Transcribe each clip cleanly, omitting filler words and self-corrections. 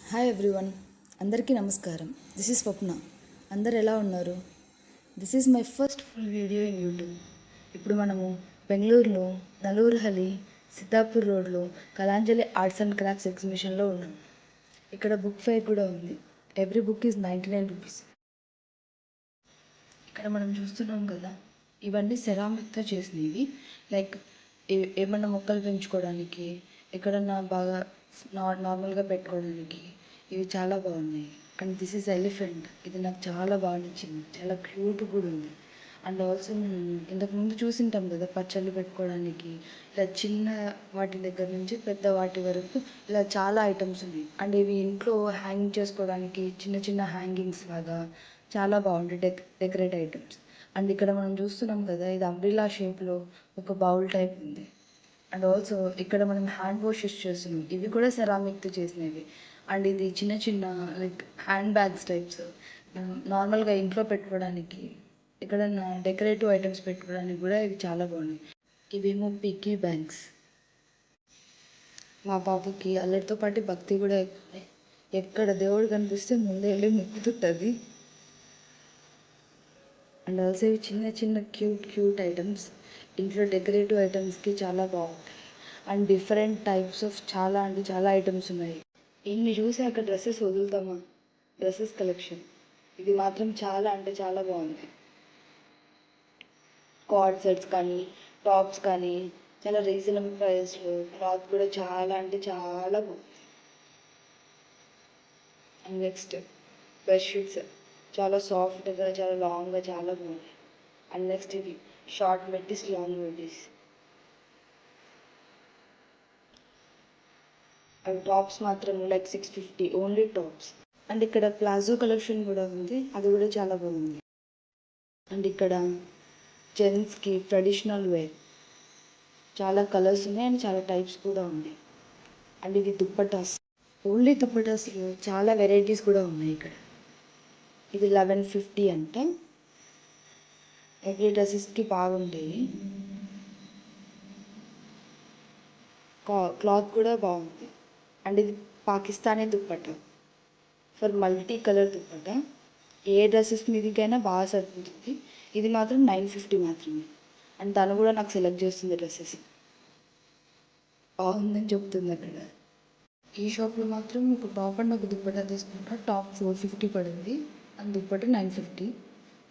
Hi everyone, అందరికీ నమస్కారం. This is స్వప్న. అందరు ఎలా ఉన్నారు? This is my first full video in YouTube. ఇప్పుడు మనము బెంగళూరులో నలూర్హలి సిద్ధాపూర్ రోడ్లో కళాంజలి ఆర్ట్స్ అండ్ క్రాఫ్ట్స్ ఎగ్జిబిషన్లో ఉన్నాం. ఇక్కడ బుక్ ఫెయిర్ కూడా ఉంది. Every book is 99 rupees. ఇక్కడ మనం చూస్తున్నాం కదా, ఇవన్నీ సెరామిక్తో చేసినవి. లైక్ ఏమన్నా మొక్కలు పెంచుకోవడానికి, ఎక్కడన్నా బాగా నార్మల్గా పెట్టుకోవడానికి ఇవి చాలా బాగున్నాయి. And this is elephant. ఇది నాకు చాలా బాగా నచ్చింది, చాలా క్యూట్ కూడా ఉంది. అండ్ ఆల్సో ఇంతకుముందు చూసింటాం కదా పచ్చళ్ళు పెట్టుకోవడానికి, ఇలా చిన్న వాటి దగ్గర నుంచి పెద్ద వాటి వరకు ఇలా చాలా ఐటమ్స్ ఉన్నాయి. అండ్ ఇవి ఇంట్లో హ్యాంగ్ చేసుకోవడానికి చిన్న చిన్న హ్యాంగింగ్స్ లాగా చాలా బాగుంటాయి, డెకరేట్ ఐటమ్స్. అండ్ ఇక్కడ మనం చూస్తున్నాం కదా, ఇది అంబ్రిల్లా షేప్లో ఒక బౌల్ టైప్ ఉంది. అండ్ ఆల్సో ఇక్కడ మనం హ్యాండ్ వాషెస్ చేస్తున్నాం, ఇవి కూడా సెరామిక్తో చేసినవి. అండ్ ఇది చిన్న చిన్న లైక్ హ్యాండ్ బ్యాగ్స్ టైప్స్, నార్మల్గా ఇంట్లో పెట్టుకోవడానికి, ఎక్కడన్నా డెకరేటివ్ ఐటమ్స్ పెట్టుకోవడానికి కూడా ఇవి చాలా బాగున్నాయి. ఇవేమో పిగ్గీ బ్యాంక్స్. మా పాపకి అల్లరితో పాటు భక్తి కూడా ఎక్కువ. ఎక్కడ దేవుడు కనిపిస్తే ముందే వెళ్ళి మొక్కుతుంటుంది. అండ్ ఆల్సో ఇవి చిన్న చిన్న క్యూట్ ఐటమ్స్, ఇంట్లో డెకరేటివ్ ఐటమ్స్కి చాలా బాగుంటాయి. అండ్ డిఫరెంట్ టైప్స్ ఆఫ్ చాలా ఐటమ్స్ ఉన్నాయి. ఇన్ని చూసి అక్కడ డ్రెస్సెస్ వదులుతామా? డ్రెస్సెస్ కలెక్షన్ ఇది మాత్రం చాలా బాగుంది. కార్డ్ సెట్స్ కానీ, టాప్స్ కానీ చాలా రీజనబుల్ ప్రైస్లో, క్లాత్ కూడా చాలా బాగుంది. అండ్ నెక్స్ట్ బెడ్షీట్స్ చాలా సాఫ్ట్గా, చాలా లాంగ్గా చాలా బాగుంది. అండ్ నెక్స్ట్ ఇది షార్ట్ మెట్టీస్, లాంగ్ మెట్టీస్. అవి టాప్స్ మాత్రం లైక్ 650 ఓన్లీ టాప్స్. అండ్ ఇక్కడ ప్లాజో కలెక్షన్ కూడా ఉంది, అది కూడా చాలా బాగుంది. అండ్ ఇక్కడ జెంట్స్కి ట్రెడిషనల్ వేర్ చాలా కలర్స్ ఉన్నాయి అండ్ చాలా టైప్స్ కూడా ఉన్నాయి. అండ్ ఇది దుప్పటాస్, ఓన్లీ దుప్పటాస్ చాలా వెరైటీస్ కూడా ఉన్నాయి ఇక్కడ. ఇది 1150 అంటే ఎవ్రీ డ్రెస్సెస్కి బాగుంటాయి. క్లాత్ కూడా బాగుంది. అండ్ ఇది Pakistani dupatta for multi colour dupatta, ఏ డ్రెస్సెస్ మీదకైనా బాగా సరిపోతుంది. ఇది మాత్రం 950 మాత్రమే. అండ్ తను కూడా నాకు సెలెక్ట్ చేస్తుంది డ్రెస్సెస్, బాగుందని చెప్తుంది అక్కడ. ఈ షాప్లో మాత్రం ఒక టాప్ అండ్ ఒక దుప్పట తీసుకుంటా. టాప్ 450 పడింది అండ్ దుప్పట 950.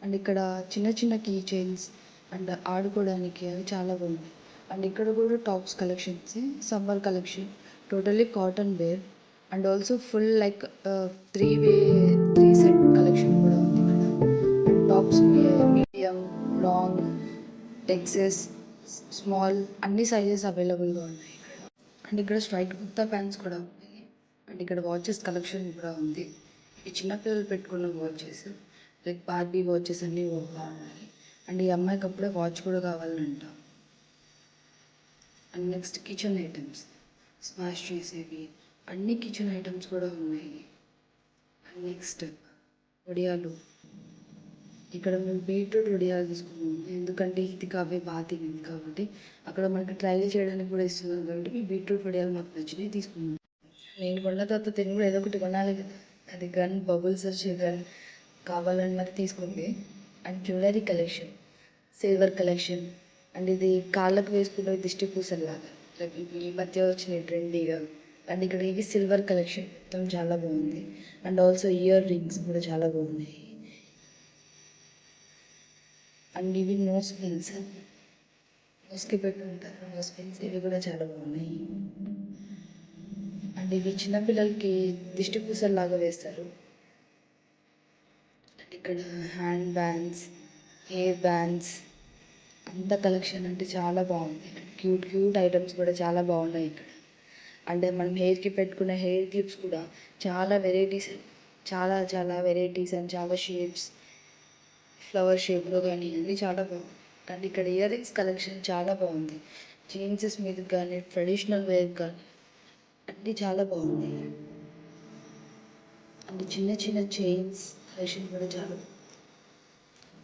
అండ్ ఇక్కడ చిన్న చిన్న కీ చైన్స్ అండ్ ఆడుకోవడానికి అవి చాలా బాగుంది. అండ్ ఇక్కడ కూడా tops collections, summer collection, totally cotton wear. And also full like 3 set collection కూడా ఉంది ఇక్కడ. Tops medium, long, XS, small అన్ని సైజెస్ అవైలబుల్గా ఉన్నాయి ఇక్కడ. అండ్ ఇక్కడ స్ట్రైట్ కుర్తా ప్యాంట్స్ కూడా ఉన్నాయి. అండ్ ఇక్కడ వాచెస్ కలెక్షన్ కూడా ఉంది. ఈ చిన్నపిల్లలు పెట్టుకున్న వాచెస్ లైక్ బార్బీ వాచెస్ అన్నీ బాగున్నాయి. అండ్ ఈ అమ్మాయికి అప్పుడే వాచ్ కూడా కావాలంట. And next kitchen items, smash చేసేవి అన్ని కిచెన్ ఐటమ్స్ కూడా ఉన్నాయి. అండ్ నెక్స్ట్ వడియాలు, ఇక్కడ మేము బీట్రూట్ వడియాలు తీసుకున్నాము, ఎందుకంటే ఇది కావే బాగా తినేది కాబట్టి అక్కడ మనకి ట్రైల్ చేయడానికి కూడా ఇస్తున్నాం కాబట్టి ఈ బీట్రూట్ వడియాలు మాకు నచ్చినవి తీసుకున్నాం. నేను కొన్న తర్వాత తిని కూడా ఏదో ఒకటి కొనాలి కదా, అది గన్ బబుల్స్ వచ్చే గన్ కావాలని మరి తీసుకుంది. And jewellery collection, silver collection. And ఇది కాళ్ళకు వేసుకునే దిష్టి పూసల్లాగా ఈ మధ్య వచ్చినాయి ట్రెండీగా. అండ్ ఇక్కడ ఇవి సిల్వర్ కలెక్షన్ మొత్తం చాలా బాగుంది. అండ్ ఆల్సో ఇయర్ రింగ్స్ కూడా చాలా బాగున్నాయి. అండ్ ఇవి నోస్ పిన్స్, నోస్కి పెట్టుకుంటారు నోస్ పిన్స్, ఇవి కూడా చాలా బాగున్నాయి. అండ్ ఇవి చిన్నపిల్లలకి దిష్టి పూసల్లాగా వేస్తారు. ఇక్కడ హ్యాండ్ బ్యాండ్స్, హెయిర్ బ్యాండ్స్, అంత కలెక్షన్ అంటే చాలా బాగుంది. క్యూట్ ఐటమ్స్ కూడా చాలా బాగున్నాయి ఇక్కడ. అంటే మనం హెయిర్కి పెట్టుకునే హెయిర్ క్లిప్స్ కూడా చాలా వెరైటీస్, చాలా వెరైటీస్ అండ్ చాలా షేప్స్, ఫ్లవర్ షేప్లో కానీ అన్నీ చాలా బాగుంది. అండ్ ఇక్కడ ఇయర్ రింగ్స్ కలెక్షన్ చాలా బాగుంది. జీన్సెస్ మీద కానీ, ట్రెడిషనల్ వేర్ కానీ అన్నీ చాలా బాగున్నాయి. అండ్ చిన్న చైన్స్ కలెక్షన్ కూడా చాలా.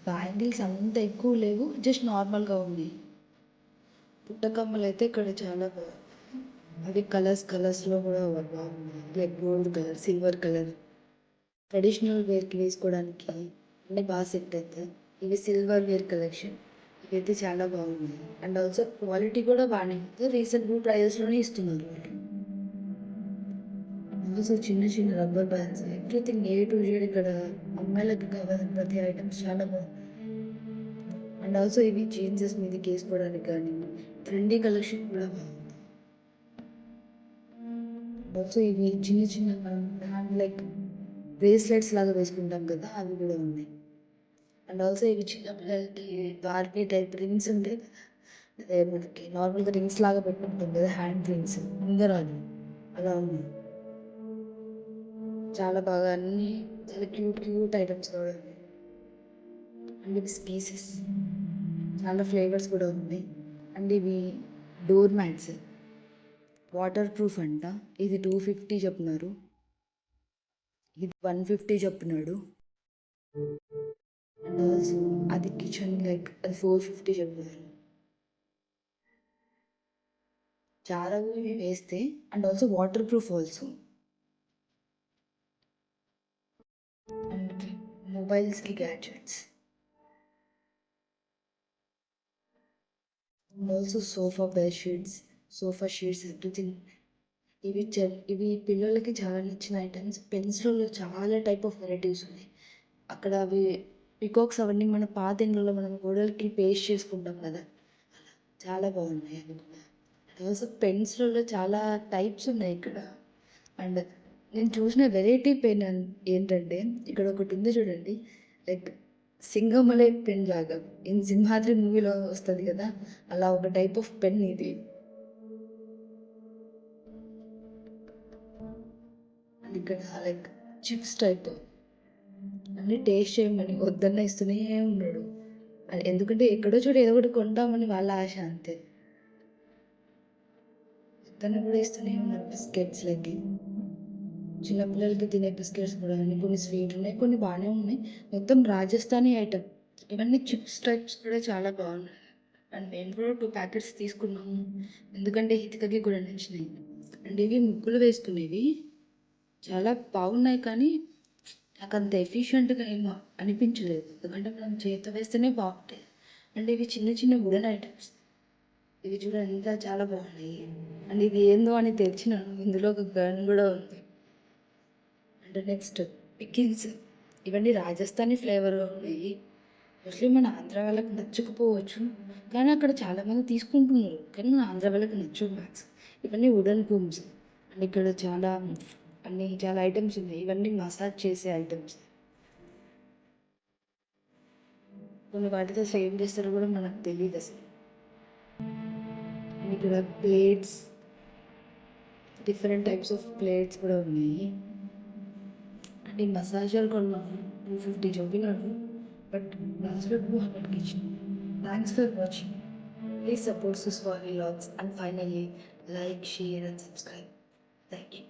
బ్యాంగిల్స్ అంత ఎక్కువ లేవు, జస్ట్ నార్మల్గా ఉన్నాయి. పుట్టకమ్మలు అయితే ఇక్కడ చాలా బాగుంది. అవి కలర్స్లో కూడా బాగున్నాయి. Like gold colour, silver colour, traditional వేర్కి వేసుకోవడానికి అన్నీ బాగా సెట్ అవుతాయి. ఇవి సిల్వర్ వేర్ కలెక్షన్. ఇవైతే చాలా బాగున్నాయి. అండ్ ఆల్సో క్వాలిటీ కూడా బాగానే ఉంది. రీజనబుల్ ప్రైజెస్లోనే ఇస్తున్నారు వాళ్ళు. ఆల్సో చిన్న చిన్న rubber bands, everything A to Z ఇక్కడ అమ్మాయిలకు కావాల్సిన ప్రతి ఐటమ్స్ చాలా బాగున్నాయి. అండ్ ఆల్సో ఇవి జీన్సెస్ మీదకి వేసుకోవడానికి కానీ ట్రెండీ కలెక్షన్ కూడా బాగుంది. ఆల్సో ఇవి చిన్న చిన్న హ్యాండ్ లైక్ బ్రేస్లెట్స్ లాగా వేసుకుంటాం కదా, అవి కూడా ఉన్నాయి. అండ్ ఆల్సో ఇవి చిన్న పిల్లలకి బార్బీ టైప్ రింగ్స్ ఉంటాయి కదా, అదే మనకి నార్మల్గా రింగ్స్ లాగా పెట్టుకుంటాం కదా, హ్యాండ్ రింగ్స్ ఉంగరాలు అలా ఉన్నాయి. చాలా బాగా అన్నీ చాలా క్యూట్ ఐటమ్స్ కూడా ఉన్నాయి. అండ్ ఇవి పీసెస్ చాలా ఫ్లేవర్స్ కూడా ఉన్నాయి. అండ్ ఇవి డోర్ మ్యాట్స్ వాటర్ ప్రూఫ్ అంట. ఇది 250 చెప్తున్నారు, ఇది 150 చెప్తున్నాడు. అండ్ ఆల్సో అది కిచెన్ లైక్ అది 450 చెప్తున్నారు. చాలా ఇవి వేస్తే and also water proof also. And మొబైల్స్కి gadgets and also sofa sheets everything. ఇవి పిల్లలకి చాలా నచ్చిన ఐటమ్స్. పెన్స్లో చాలా టైప్ ఆఫ్ వెరైటీస్ ఉన్నాయి. అక్కడ అవి పికాక్స్ అవన్నీ మన పాత ఇండ్లలో మనం గోడలకి పేస్ట్ చేసుకుంటాం కదా, చాలా బాగున్నాయి అవి కూడా. ఆల్సో పెన్స్లలో చాలా టైప్స్ ఉన్నాయి ఇక్కడ. అండ్ నేను చూసిన వెరైటీ పెన్ ఏంటంటే ఇక్కడ ఒకటి ఉంది చూడండి, లైక్ సింగమలై పెన్ లాగా ఇన్ సింహాద్రి మూవీలో వస్తుంది కదా, అలా ఒక టైప్ ఆఫ్ పెన్ ఇది. అండ్ ఇక్కడ లైక్ చిప్స్ టైప్ అన్నీ టేస్ట్ చేయమని వద్దన్న ఇస్తూనే ఉన్నాడు. ఎందుకంటే ఎక్కడో చోట ఏదో ఒకటి కొంటామని వాళ్ళ ఆశ అంతే. వద్దన్న కూడా ఇస్తూనే ఉన్నారు. బిస్కెట్స్ లైక్ చిన్నపిల్లలకి తినే బిస్కెట్స్ కూడా ఉన్నాయి. కొన్ని స్వీట్ ఉన్నాయి, కొన్ని బాగానే ఉన్నాయి. మొత్తం రాజస్థానీ ఐటమ్. ఇవన్నీ చిప్స్ టైప్స్ కూడా చాలా బాగున్నాయి. అండ్ మేము కూడా 2 ప్యాకెట్స్ తీసుకున్నాము, ఎందుకంటే హితికకి కూడా నచ్చినాయి. అండ్ ఇవి ముగ్గులు వేసుకునేవి చాలా బాగున్నాయి, కానీ నాకు అంత ఎఫిషియెంట్గా ఏమో అనిపించలేదు, ఎందుకంటే మనం చేతితో వేస్తేనే బాగుంటాయి. అండ్ ఇవి చిన్న చిన్న వుడెన్ ఐటమ్స్. ఇవి చూడండి ఇంకా చాలా బాగున్నాయి. అండ్ ఇది ఏందో అని తెచ్చినాను, ఇందులో ఒక గన్ కూడా ఉంది. And next pickles. ఇవన్నీ రాజస్థానీ ఫ్లేవర్లో ఉన్నాయి. మోస్ట్లీ మన ఆంధ్ర వాళ్ళకి నచ్చకపోవచ్చు, కానీ అక్కడ చాలామంది తీసుకుంటున్నారు, కానీ మన ఆంధ్ర వాళ్ళకి నచ్చవు మ్యాక్స్. ఇవన్నీ వుడెన్ పూమ్స్. అండ్ ఇక్కడ చాలా ఐటమ్స్ ఉన్నాయి. ఇవన్నీ మసాజ్ చేసే ఐటమ్స్. కొన్ని వాటితో సేవ్ చేస్తారో కూడా మనకు తెలియదు అసలు. అండ్ ఇక్కడ plates, different types of plates కూడా ఉన్నాయి. అండ్ ఈ మసాజర్ కొన్నాను, 250 చెప్పినాడు, బట్ లాస్ట్లో 200కి ఇచ్చిన. Thanks for watching. Please support Suswali Vlogs, and finally like, share and subscribe. Thank you.